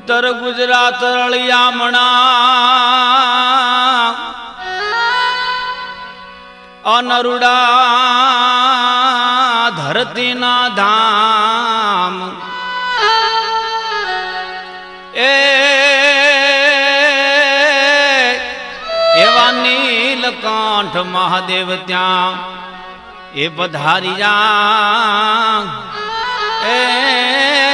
ઉત્તર ગુજરાત રળિયામણા અનરુડા ધરતીના ધામ એવા નીલકંઠ મહાદેવ ત્યાં એ પધારી જા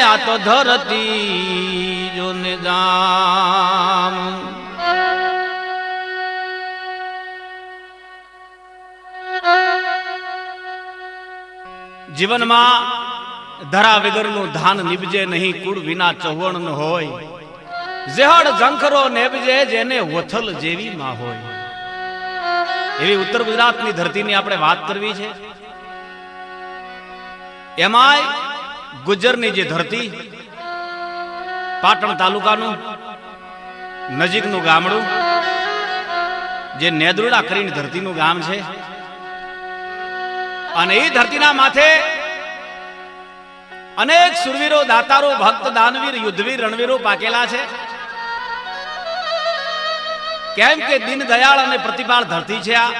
આ તો ધરતી જોને દામ જીવનમાં ધરા વગરનું ધાન નિભજે નહીં કુળ વિના ચવણ હોય જેહડ ઝંખરો નેબજે જેને વથલ જેવી માં હોય એવી ઉત્તર ગુજરાતની ધરતીની આપણે વાત કરવી છે. એમાંય ગુજરની જે ધરતી પાટણ તાલુકાનું નજીકનું ગામડું જે નેદરુડા કરીને ધરતીનું ગામ છે અને એ ધરતીના માથે અનેક સુરવીરો દાતારો ભક્ત દાનવીર યુદ્ધવીર રણવીરો પાકેલા છે. કેમ કે દીન દયાળ અને પ્રતિપાળ ધરતી છે આ.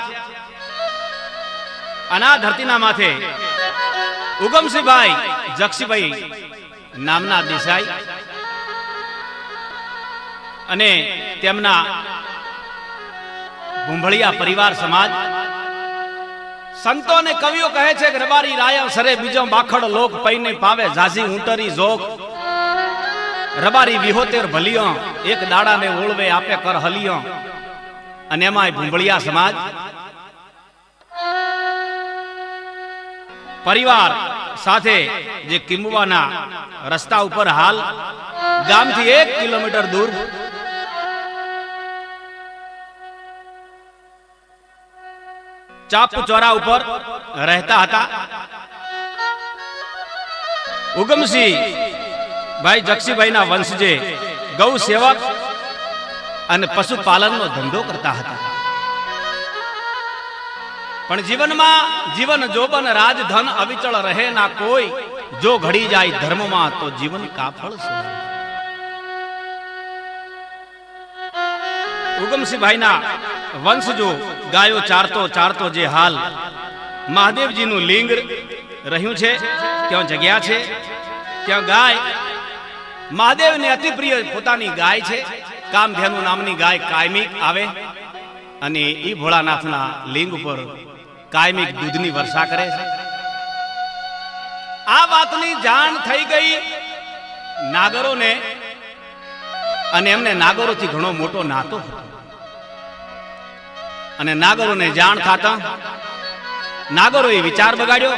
અને આ ધરતીના માથે ઉગમસિંહભાઈ જક્ષીભાઈ નામના દેસાઈ અને તેમના ભૂંભળિયા પરિવાર સમાજ સંતો અને કવિઓ કહે છે કે રબારી રાયમ સરે બીજો બાખડ લોક પૈને પાવે ઝાઝી ઊંટરી જોગ રબારી વિહોતેર ભલિયો એક દાડાને ઓળવે આપે કર હલિયો. અને એમાંય ભૂંભળિયા સમાજ પરિવાર સાથે જે કિંબવાના રસ્તા ઉપર હાલ ગામથી 1 કિલોમીટર દૂર ચાપ ચોરા ઉપર રહેતા હતા. ઉગમસિંહ ભાઈ જક્ષીભાઈના વંશજે ગૌ સેવક અને પશુપાલનનો ધંધો કરતા હતા. પણ જીવનમાં જીવન જોબન રાજધન અવિચળ રહે ના કોઈ જો ઘડી જાય ધર્મમાં તો જીવન કાફળ છે. ઉગમસિંહભાઈના વંશજો ગાયો ચારતો જે હાલ મહાદેવજીનું લિંગ રહ્યું છે ત્યાં જગ્યા છે ત્યાં ગાય મહાદેવને અતિ પ્રિય પોતાની ગાય છે. કામધેનુ નામની ગાય કાયમિક આવે અને ઈ ભોળાનાથના લિંગ ઉપર કાયમિક દૂધની વર્ષા કરે છે. આ વાતની જાણ થઈ ગઈ નાગરોને અને એમને નાગરોથી ઘણો મોટો નાતો હતો. અને નાગરોને જાણ થતા નાગરોએ વિચાર બગાડ્યો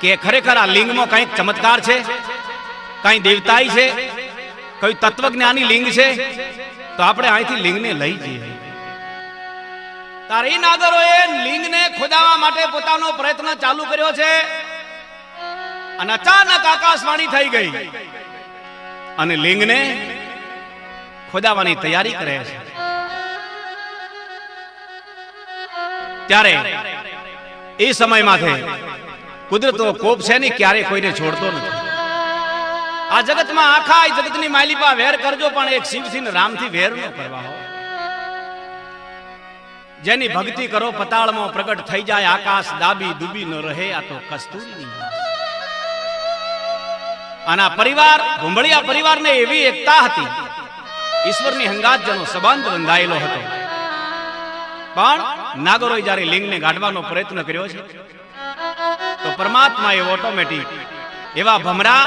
કે ખરેખર આ લિંગમાં કંઈક ચમત્કાર છે, કંઈ દેવતાઈ છે, કોઈ તત્વજ્ઞાની લિંગ છે, તો આપણે અહીંથી લિંગને લઈ જઈએ. તારે એ નાગરોએ લિંગને ખોદાવવા માટે પોતાનો પ્રયત્ન ચાલુ કર્યો છે અને અચાનક આકાશવાણી થઈ ગઈ અને લિંગને ખોદાવવાની તૈયારી કરે છે. ત્યારે એ સમયમાં કુદરતનો કોપ છે ને ક્યારે કોઈને છોડતો નથી. આ જગતમાં આખા જગતની માલિપા વેર કરજો પણ એક શિવથી ને રામથી વેર ન કરવા હો. જેની ભક્તિ કરો પતાળમાં પ્રગટ થઈ જાય આકાશ દાબી ડૂબી ન રહે આ તો કસ્તુરીની. આના પરિવાર ભૂંભળિયા પરિવારને એવી એકતા હતી, ઈશ્વરની હંગાત જેનો સંબંધ બંધાયેલો હતો. પણ નાગરોએ જ્યારે લિંગને ગાઢવાનો પ્રયત્ન કર્યો છે તો પરમાત્માએ ઓટોમેટિક એવા ભમરા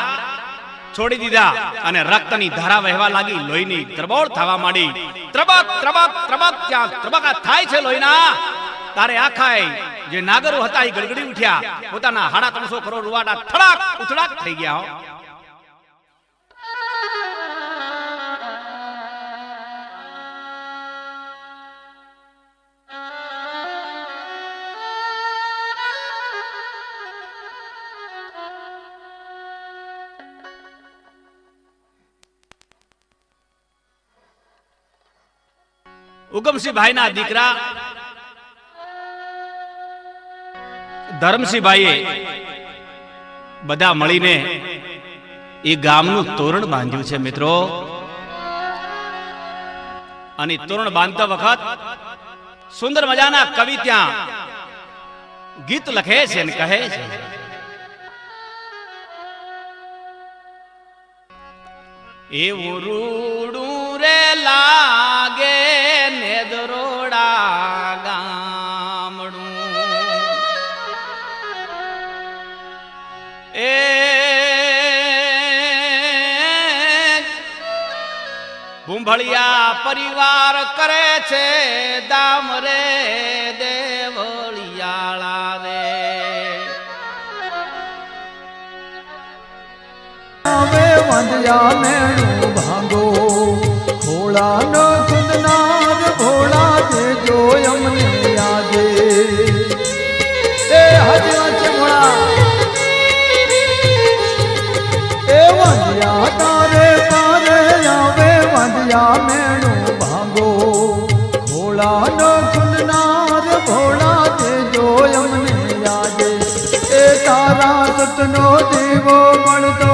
છોડી દીધા અને રક્તની ધારા વહેવા લાગી, લોહીની તરબોળ થવા માંડી. ત્રબક ત્રબક ત્રબક ત્યાં ત્રબકા થાય છે લોહીના. તારે આખાય જે નાગરો હતા એ ગડગડી ઉઠ્યા, પોતાના 350 કરોડ રૂવાડા થડાક ઉથડાક થઈ ગયા. ઉગમસિંહભાઈના દીકરા ધરમસિંહભાઈએ બધા મળીને એ ગામનું તોરણ બાંધ્યું છે મિત્રો. અને તોરણ બાંધતા વખત સુંદર મજાના કવિ ત્યાં ગીત લખે છે અને કહે છે, એવું રૂડું રે લાગે ને દરોડા ગામડું, એ ભૂંભળિયા પરિવાર કરે છે દામ રે દેવળિયાળા રે. આવે વાંદિયા મેણું ભાંગો, ભોળાનો ખુદનાર ભોળા દેજો અમને યાદે. એ હજવા છે ભોળા, એ વાંદિયા તારે પારે આવે વાંદિયા મેણું ભાંગો, ભોળાનો ખુદનાર ભોળા દેજો અમને યાદે. એ તારા સતનો દીવો મળતો,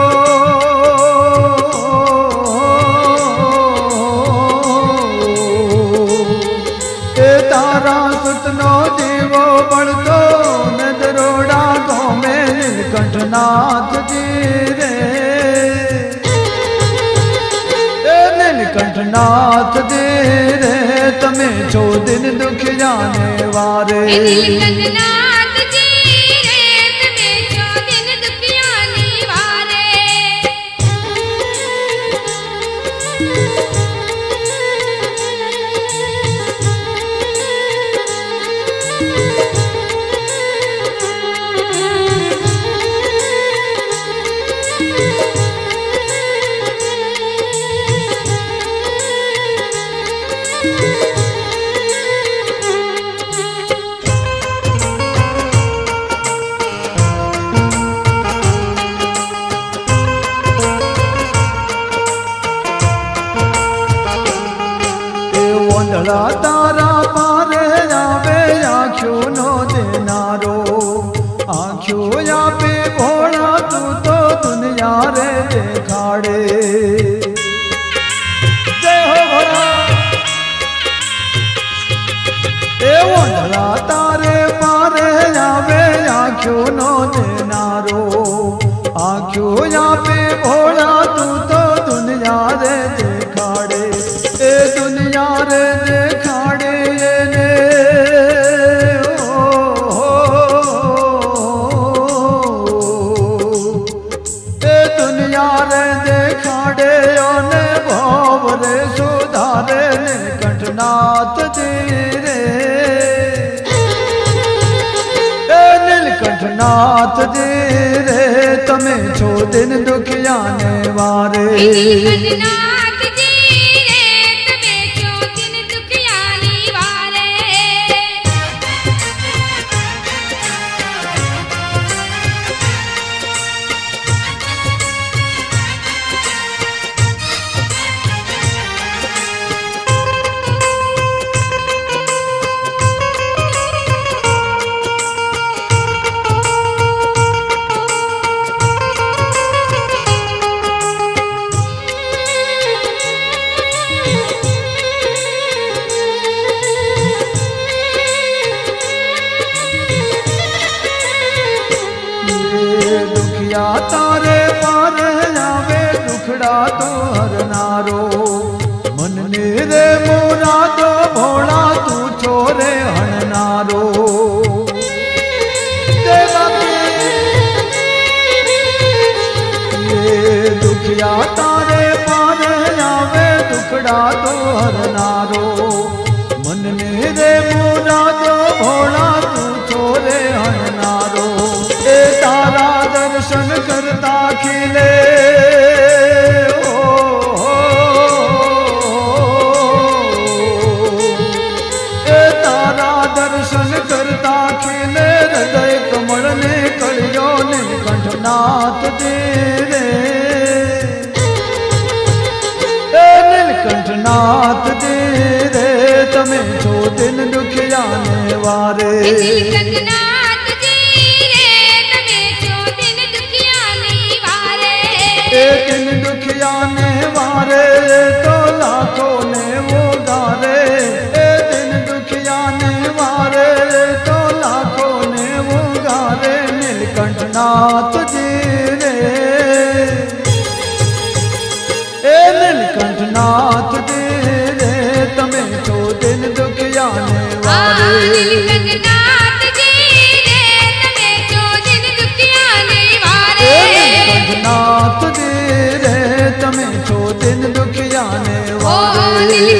તારા સુતનો દીવો બળતો ને દરોડા ગોમે નીલકંઠનાથજી રે. એ નીલકંઠનાથજી રે તમે છો દિન દુખિયાને વારે. તારા પારે આવે આંખ્યો નો દેનારો, આંખ્યો આપે ભોળા તું તો દુનિયા રે દેખાડે. જય હો ભોળા. એ વંદલા તારે પારે આવે આંખ્યો નો દેનારો, આંખ્યો આપે ભોળા તું તો દુનિયા રે દેખાડે. એ દુનિયા રે દેખાડે ને એ દુનિયા રે દેખાડે અને ભાવ રે સુધારે નીલકંઠનાથજી રે. એ નીલકંઠનાથજી રે તમે છો દિન દુખિયાને વારે. તારે પારે આવે દુખડા તો હરનારો, મનને રે મોરાદો ભોળા તું છો રે હણનારો. દુખિયા તારે પારે આવે દુખડા તો હરનારો, મનને રે મોરાદો ભોળા તું છો રે હણનારો. એ તારા દર્શન કરતા ખીલે એ તારા દર્શન કરતા ખીલે હૃદય કમળ ને કળ્યો નીલકંઠનાથજી રે. એ નીલકંઠનાથજી રે તમે છો દિન દુખિયાને વારે. એ દિન દુખિયાને વારે તો લાખોને वो गारे ए दिन दुखियाने वारे तो लाखोने वो गारे नीलकंठनाथ जी रे ए नीलकंठनाथ जी रे तमे छो दिन दुखियाने वारे નીલકંઠનાથ જી રે તમે છો દિન દુખિયાને વારે नीलकंठनाथ जी रे तमे छो दिन दुखियाने ઓ वारे નીલકંઠનાથ